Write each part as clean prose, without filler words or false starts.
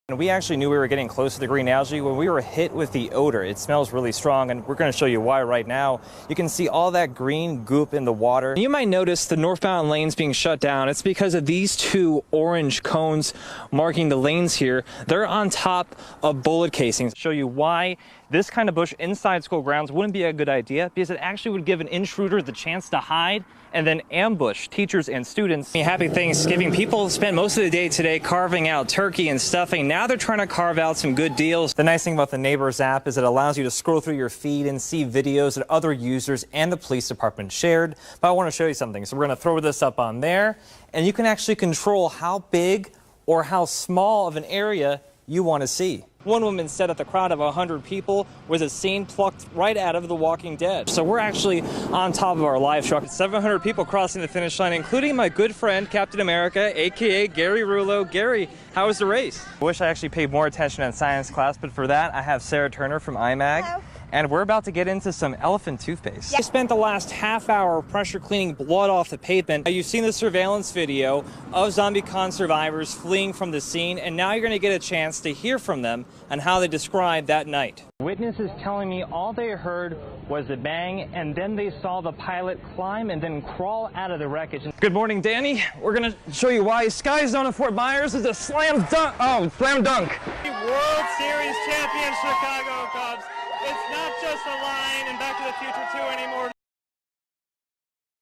And we actually knew we were getting close to the green algae when we were hit with the odor. It smells really strong, and we're going to show you why right now. You can see all that green goop in the water. You might notice the northbound lanes being shut down. It's because of these two orange cones marking the lanes here. They're on top of bullet casings. Show you why this kind of bush inside school grounds wouldn't be a good idea, because it actually would give an intruder the chance to hide and then ambush teachers and students. Happy Thanksgiving. People spent most of the day today carving out turkey and stuffing. Now they're trying to carve out some good deals. The nice thing about the Neighbors app is it allows you to scroll through your feed and see videos that other users and the police department shared. But I want to show you something. So we're going to throw this up on there, and you can actually control how big or how small of an area you want to see. One woman said that the crowd of 100 people was a scene plucked right out of The Walking Dead. So we're actually on top of our live truck. 700 people crossing the finish line, including my good friend, Captain America, a.k.a. Gary Rulo. Gary, how was the race? I wish I actually paid more attention in science class, but for that, I have Sarah Turner from IMAG. Hello. And we're about to get into some elephant toothpaste. I spent the last half hour pressure cleaning blood off the pavement. You've seen the surveillance video of ZombieCon survivors fleeing from the scene, and now you're going to get a chance to hear from them on how they described that night. Witnesses telling me all they heard was a bang, and then they saw the pilot climb and then crawl out of the wreckage. Good morning, Danny. We're going to show you why Sky Zone of Fort Myers is a slam dunk. Oh, slam dunk. World Series champion Chicago Cubs. It's not just a line in Back to the Future 2 anymore.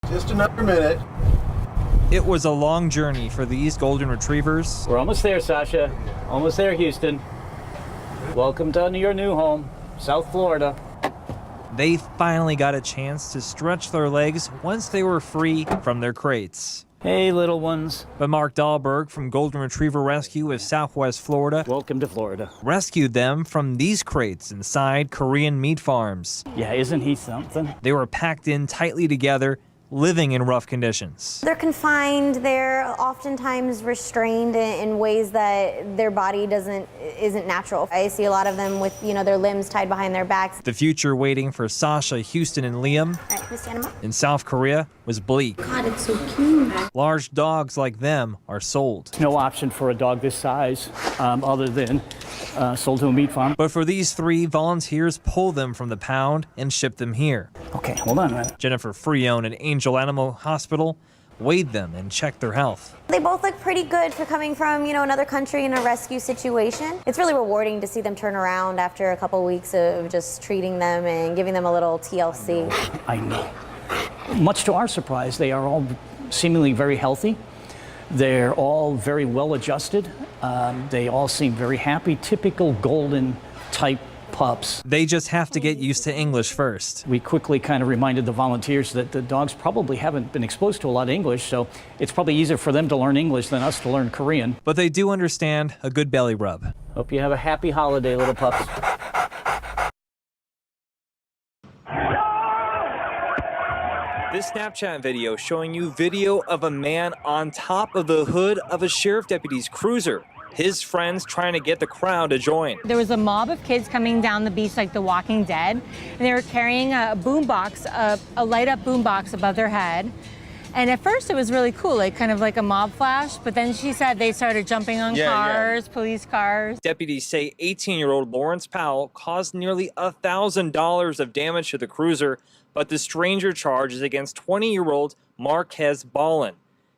Just another minute. It was a long journey for these golden retrievers. We're almost there, Sasha. Almost there, Houston. Welcome to your new home, South Florida. They finally got a chance to stretch their legs once they were free from their crates. Hey, little ones. But Mark Dahlberg from Golden Retriever Rescue of Southwest Florida. Welcome to Florida. Rescued them from these crates inside Korean meat farms. Yeah, isn't he something? They were packed in tightly together, living in rough conditions. They're confined, they're oftentimes restrained in ways that their body isn't natural. I see a lot of them with, their limbs tied behind their backs. The future waiting for Sasha, Houston, and Liam in South Korea was bleak. God, it's so cute. Large dogs like them are sold. No option for a dog this size other than sold to a meat farm. But for these three, volunteers pull them from the pound and ship them here. Okay, hold on a minute. Jennifer Freone at Angel Animal Hospital weighed them and checked their health. They both look pretty good for coming from, another country in a rescue situation. It's really rewarding to see them turn around after a couple weeks of just treating them and giving them a little TLC. I know. Much to our surprise, they are all seemingly very healthy. They're all very well adjusted. They all seem very happy, typical golden type pups. They just have to get used to English first. We quickly kind of reminded the volunteers that the dogs probably haven't been exposed to a lot of English, so it's probably easier for them to learn English than us to learn Korean. But they do understand a good belly rub. Hope you have a happy holiday, little pups. This Snapchat video showing you video of a man on top of the hood of a sheriff deputy's cruiser. His friends trying to get the crowd to join. There was a mob of kids coming down the beach like The Walking Dead, and they were carrying a boombox, a light-up boombox above their head. And at first it was really cool, kind of like a mob flash, but then she said they started jumping on cars, police cars. Deputies say 18-year-old Lawrence Powell caused nearly $1,000 of damage to the cruiser, but the stranger charge is against 20-year-old Marquez Ballin.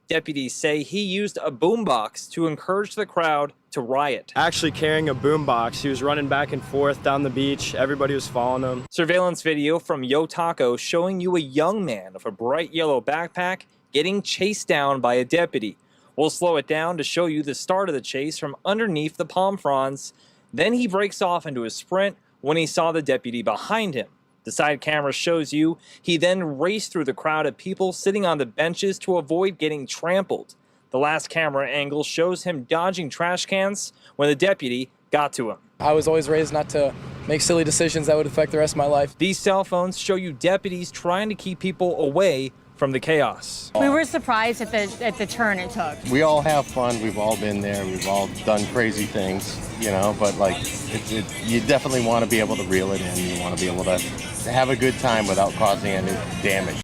Deputies say he used a boombox to encourage the crowd to riot. Actually carrying a boombox, he was running back and forth down the beach. Everybody was following him. Surveillance video from Yo Taco showing you a young man with a bright yellow backpack getting chased down by a deputy. We'll slow it down to show you the start of the chase from underneath the palm fronds. Then he breaks off into a sprint when he saw the deputy behind him. The side camera shows you he then raced through the crowd of people sitting on the benches to avoid getting trampled. The last camera angle shows him dodging trash cans when the deputy got to him. I was always raised not to make silly decisions that would affect the rest of my life. These cell phones show you deputies trying to keep people away from the chaos. We were surprised at the turn it took. We all have fun. We've all been there. We've all done crazy things, but you definitely want to be able to reel it in. You want to be able to have a good time without causing any damage.